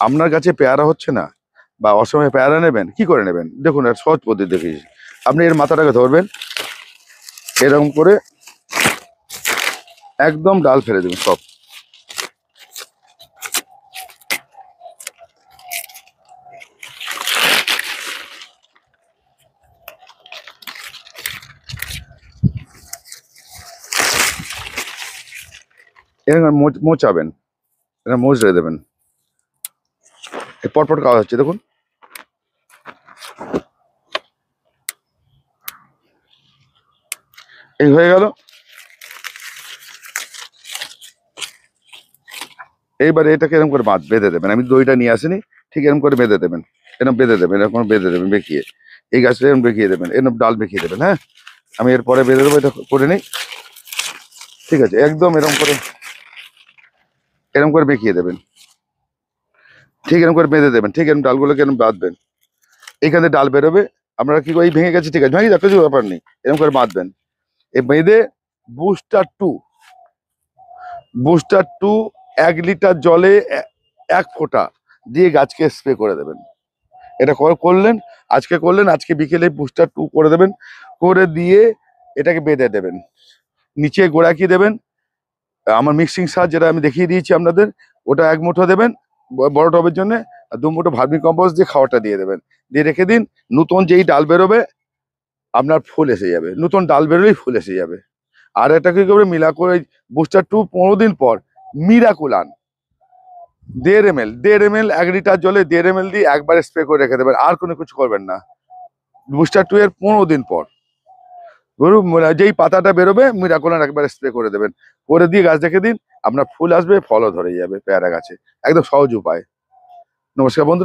আপনার কাছে পেয়ারা হচ্ছে না বা অসময়ে পেয়ারা নেবেন, কি করে নেবেন দেখুন, আর সহজ পদ্ধতি দেখিয়েছি। আপনি এর মাথাটাকে ধরবেন, এরকম করে একদম ডাল ফেলে দেবেন সব। এরকম মোচাবেন, এরকম মোচড়ে দেবেন, পটপট খাওয়া হচ্ছে দেখুন। এই হয়ে গেল। এইবার এটাকে এরকম করে বেঁধে দেবেন। আমি দইটা নিয়ে আসিনি, ঠিক এরকম করে বেঁধে দেবেন, এরকম বেঁধে দেবেন, এরকম বেঁধে দেবেন বেঁকিয়ে। এই গাছটা এরকম বেঁকিয়ে দেবেন, এরকম ডাল বেঁকিয়ে দেবেন। হ্যাঁ, আমি এরপরে বেঁধে দেবো, এটা করে নিই। ঠিক আছে, একদম এরকম করে, এরকম করে বেঁকিয়ে দেবেন, ঠিক এরকম করে বেঁধে দেবেন, ঠিক এরকম ডালগুলোকে এরকম বাঁধবেন। এইখানে ডাল বেরোবে, আপনারা কি ওই ভেঙে গেছে, ঠিক আছে, ভেঙে যাক, কিছু ব্যাপার নেই, এরকম করে বাঁধবেন। এই বেঁধে booster two, booster two 1 litre জলে 1 ফোঁটা দিয়ে গাছকে স্প্রে করে দেবেন। এটা করলেন, আজকে করলেন, আজকে বিকেলে বুস্টার টু করে দেবেন, করে দিয়ে এটাকে বেঁধে দেবেন। নিচে গোড়া কি দেবেন, আমার মিক্সিং সার যেটা আমি দেখিয়ে দিয়েছি আপনাদের, ওটা 1 মুঠো দেবেন বড় টবের জন্য, আর 2 মুঠো ভার্মি কম্পোস্ট দিয়ে খাওয়াটা দিয়ে দেবেন, দিয়ে রেখে দিন। নতুন যেই ডাল বেরোবে আপনার ফুল এসে যাবে, নতুন ডাল বেরোলেই ফুল এসে যাবে। আর এটা কি করবে, মিলা করে বুস্টার টু 15 দিন পর মিরাকুলান 1.5 ml, 1.5 ml 1 লিটার জলে 1.5 ml দিয়ে একবার স্প্রে করে রেখে দেবেন, আর কোনো কিছু করবেন না। বুস্টার টু এর 15 দিন পর যেই পাতাটা বেরোবে মিরাকুলান একবার স্প্রে করে দেবেন, করে দিয়ে গাছ রেখে দিন, আপনার ফুল আসবে, ফলও ধরে যাবে পেয়ারা গাছে। একদম সহজ উপায়। নমস্কার বন্ধুরা।